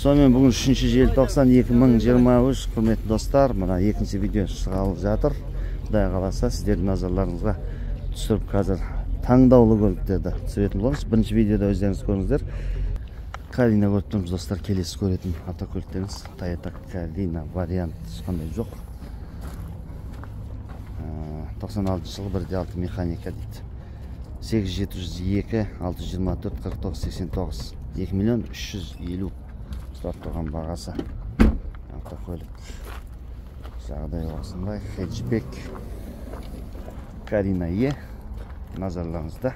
Сонымен бүгін 3 желтоқсан 2023 құрметті достар, мына екінші видео шығарылып жатыр. Құдай қаласа сіздердің назарларыңызға түсіріп қазір таңдаулы көліктерді түсіретін боламыз. Бірінші видеода өздеріңіз көріңіздер. Карина көріп тұрмыз достар, келесі көретін автокөліктеріңіз Toyota Карина вариант ешқандай жоқ. 96 жылы 1.6 механика дейді. 8702 624 49 89 2 миллион 350 сұрап тұрған бағасы. Автокөлік жағдай осындай. Хэтчбек Карина Е назарларыңызда.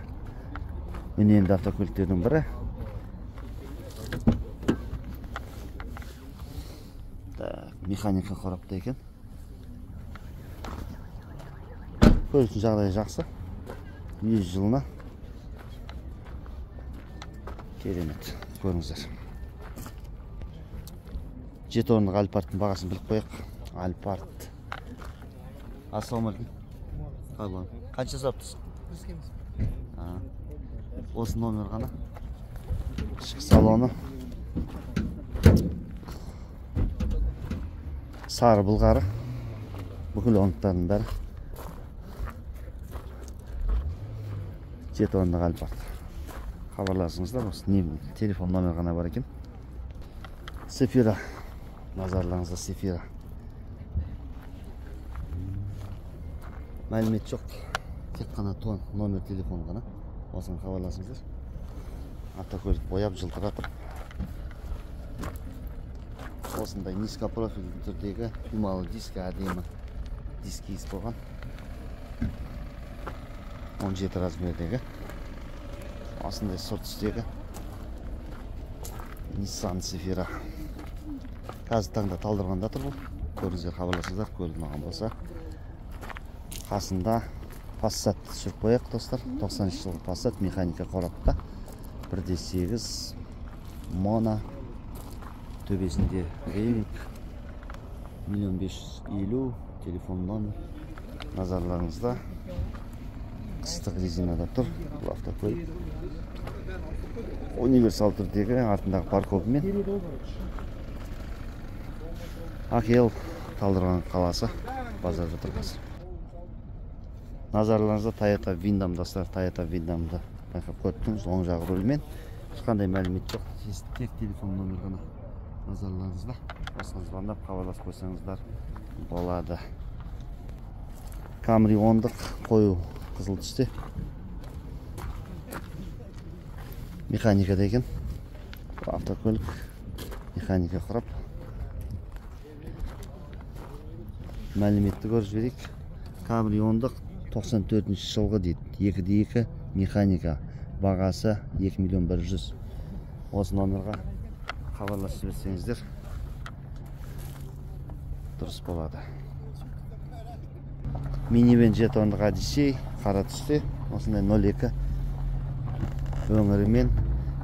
Үнемді автокөліктердің бірі. Механика қорапта екен. Көліктің жағдайы жақсы. 100 жылына керемет. Көріңіздер. 7 орындық Альпарттың бағасын біліп қояқ. Альпарт. Ассалаумалейкум. Қанша саптысың? Осы номер ғана. Ішкі салоны. Сары бұлғары. Бүкіл оңықтардың бәрі. 7 орындық Альпарт. Хабарласыңыздар, осы телефон номер ғана бар екен. Сефира. Назарларыңызда Сефира. Мәлімет жоқ. Тек қана номер телефон ғана. Осыны хабарласыңыздар. Автокөлік бояп жылтыратып. Осындай низкопрофильді түрдегі думалы дискі әдемі дискі ес болған. 17 размердегі. Осындай сорт түстегі Nissan Sefira. Қазір таңда талдырғанда тұр бұл. Көріңіздер, хабарласыңыздар, көлік маған болса. Қасында Passat сүріп қояқ достар. 90 жылғы Passat механика қорапта. 1.8 Mono. Төбесінде рейвинг. 1 550 телефон номер. Назарларыңызда. Қыстық резинада тұр бұл автокөлік. Универсал түрдегі артындағы парковымен. Акел Талдырған қаласы базарда тұр қазір. Назарларыңызда Toyota Windham достар, Toyota Windhamды байқап көрдіңіз, оң жағы рөлмен. Ешқандай мәлімет жоқ, тек телефон номер ғана назарларыңызда. Осыны звондап хабарласып қойсаңыздар болады. Camry 10-дық қою қызыл түсте. Механика деген автокөлік, механика құрап. Мәліметті көріп жіберейік. Camry 10-дық 94 жылғы дейді. 2.2 механика. Бағасы 2 миллион 100. Осы номерға хабарласып жіберсеңіздер дұрыс болады. Минивэн 7 орындық Odyssey қара түсте. Осындай 02 өңірімен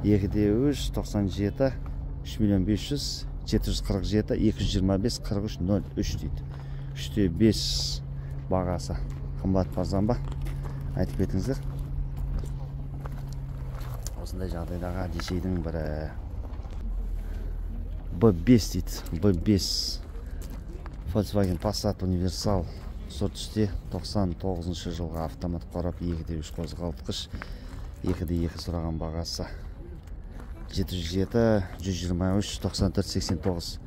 2.3 97 3 миллион 500 747 225 43 03 дейді. 3.5 бағасы қымбат базан ба? Айтып кетіңіздер. Осындай жағдайдағы Odysseyдің бірі B5 дейді. B5 Volkswagen Passat универсал сорт түсте 99 жылғы автомат қорап 2.3 қозғалтқыш 2.2 сұраған бағасы 707 123 94 89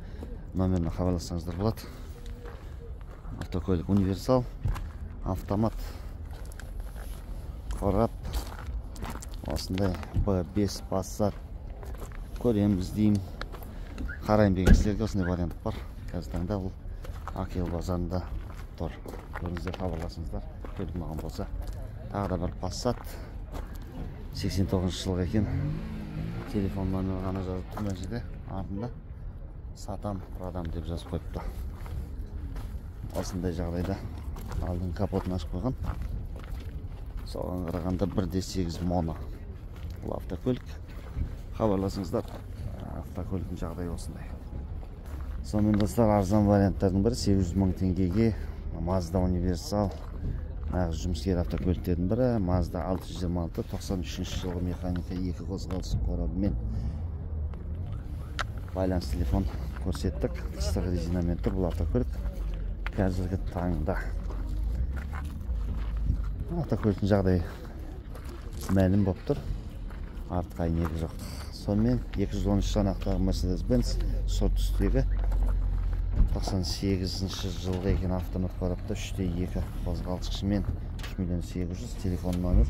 номеріне хабарлассаңыздар болады. Автокөлік универсал, автомат, қорап, осындай B5 Passat көреміз деймін. Қарайым деген кісілерге осындай вариант бар. Қазір таңда бұл Акел базарында тұр. Көріңіздер, хабарласыңыздар, көлік маған болса. Тағы да бір Passat 89 жылғы екен. Телефон номері ғана жазып тұр мына жерде. Артында сатам, продам деп жазып қойыпты. Осындай жағдайда алдың капотын ашып қойған. Соған қарағанда 1.8 Mono. Бұл автокөлік. Хабарласыңыздар. Автокөліктің жағдайы осындай. Сонымен достар, арзан варианттардың бірі 800 мың теңгеге Mazda универсал нағыз жұмыскер автокөліктердің бірі. Mazda 626 93 жылғы механика 2 қозғалыс қорабымен байланыс телефон көрсеттік. Қыстық резинамен тұр бұл автокөлік. Қазіргі таңда автокөліктің жағдайы мәлім болып тұр. Артық әйнегі жоқ. Сонымен 213 шанақтағы Mercedes-Benz сот үстегі 98 жылғы екен автомат қорапта 3/2 қозғалтқышымен 3.800.000 телефон номер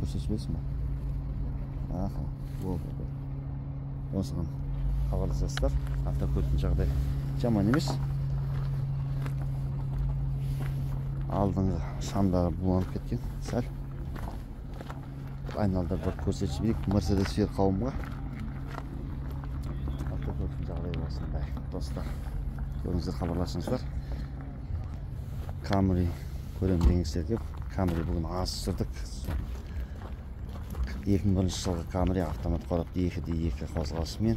көрсетпейсің ба? Осыған хабарласасыздар. Автокөліктің жағдайы жаман емес. Алдыңғы шамдары буланып кеткен. Сәл айналдырып көрсетіп жіберейік Mercedes фер қауымға. Автокөліктің жағдайы осындай. Достар, көріңіздер, хабарласыңыздар. Camry көрем деңіздер кеп. Camry бүгін аз сүрдік. 2001 жылғы Camry автомат қорапты 2/2 қозғалысымен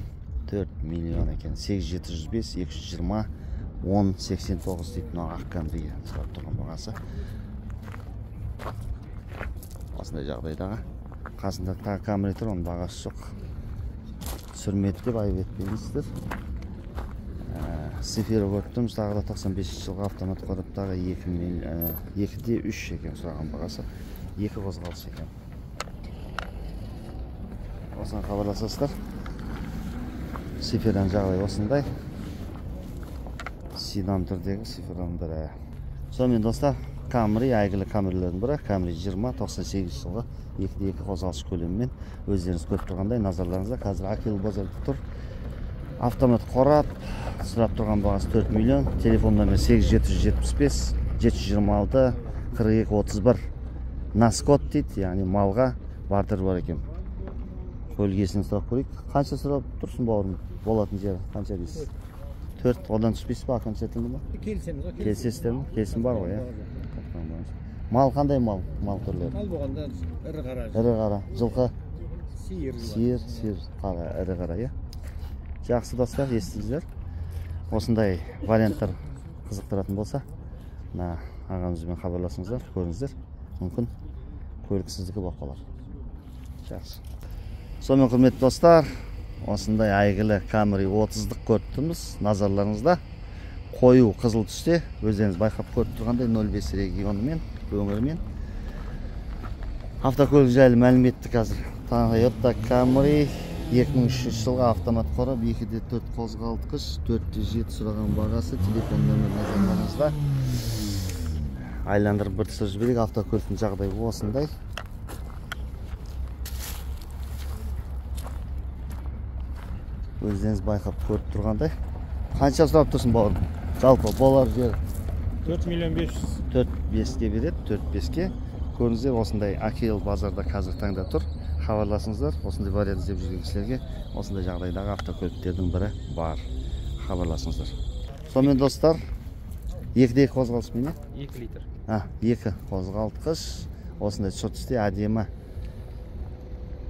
4 миллион екен. 8705 220 1089 дейтін ақ Camry'ге сұрап тұрған бағасы. Осындай жағдайдағы. Қасында тағы Camry тұр, оның бағасы жоқ. Сүрмеді деп айып етпеңіздер. Сефира көріп тұрмыз, тағы да 95 жылғы автомат қораптағы 2/3 екен сұраған бағасы. 2 қозғалыс екен. Осыған хабарласасыздар. Сефираның жағдайы осындай. Седан түрдегі Сефираның бірі. Сонымен достар, Camry, әйгілі Camry'лердің бірі, Camry 2098 жылғы 2/2 қозғалыс көлемімен өздеріңіз көріп тұрғандай, назарларыңызда қазір Акил базарда тұр. Автомат қорап, сұрап тұрған бағасы 4 миллион, телефон номер 8775 726 42 31. Наскот дейді, яғни малға бартер бар екен. Көлгесін сұрап көрейік. Қанша сұрап тұрсың бауырым? Болатын жері қанша дейсіз? 4, одан түспейсіз ба, окончательно ма? Келісеміз ғой. Келісесіздер ме? Келісім бар ғой, иә? Мал қандай мал? Мал түрлері? Мал болғанда ірі қара. Ірі қара. Жылқы? Сиыр. Қара, ірі қара, иә? Жақсы достар, естіңіздер. Осындай варианттар қызықтыратын болса, ағамызбен хабарласыңыздар, көріңіздер. Мүмкін көліксіздікі болып қалар. Жақсы. Сонымен құрметті достар, осындай әйгілі Camry 30-дық көріп тұрмыз. Назарларыңызда қою қызыл түсте, өздеріңіз байқап көріп тұрғандай 05 регионымен, өңірімен. Автокөлік жайлы мәліметті қазір. Toyota Camry 2003 жылғы автомат қорап 2/4 қозғалтқыш, 4/7 сұраған бағасы, телефон номер назарларыңызда. Айландырып бір түсіріп жіберейік. Автокөліктің жағдайы осындай. Өздеріңіз байқап көріп тұрғандай. Қанша сұрап тұрсың бауырым? Жалпы болар жер 4.500.000. 4-5-ке береді, 4-5-ке. Көріңіздер, осындай Акил базарда қазір таңда тұр. Хабарласыңыздар, осындай вариант іздеп жүрген кісілерге осындай жағдайдағы автокөліктердің бірі бар. Хабарласыңыздар. Сонымен достар, 2/2 қозғалтқыш мені? 2 литр. 2 қозғалтқыш. Осындай сот үсте әдемі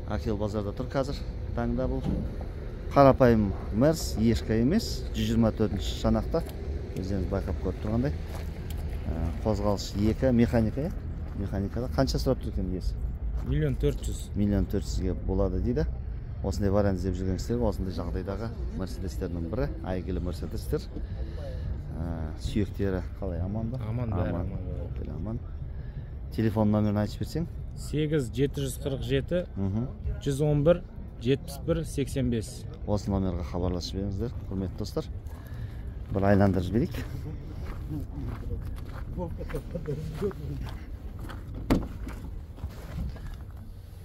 Акил базарда тұр қазір таңда бұл. Қарапайым Мерс, ешкі емес, 124 шанақта. Өздеріңіз байқап көріп тұрғандай. Қозғалыш 2, механика, е? Механикада қанша сұрап тұр екен иесі? 1.400.000. 1.400.000-ге болады дейді. Осындай вариант іздеп жүрген кісілерге осындай жағдайдағы Мерседестердің бірі, әйгілі Мерседестер. Сүйектері қалай, аман ба? Аман. Аман. Телефон номерін айтып берсең? 8747 111 71 85. Осы номерға хабарласып беріңіздер, құрметті достар. Бір айландырып жіберейік.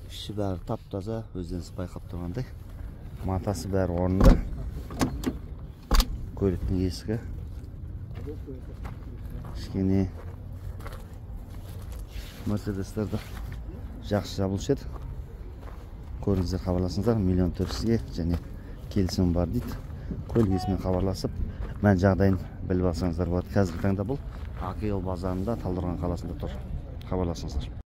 Іші бәрі тап-таза, өздеріңіз байқап тұрғандай. Матасы бәрі орнында. Көліктің есігі. Кішкене Мерседестерді жақсы жабылшы еді. Көріңіздер, хабарласыңыздар, 1.400.000-ге және келісім бар дейді. Көлгесімен хабарласып, мән жағдайын біліп алсаңыздар болады. Қазіргі таңда бұл Акил базарында, Талдықорған қаласында тұр. Хабарласыңыздар.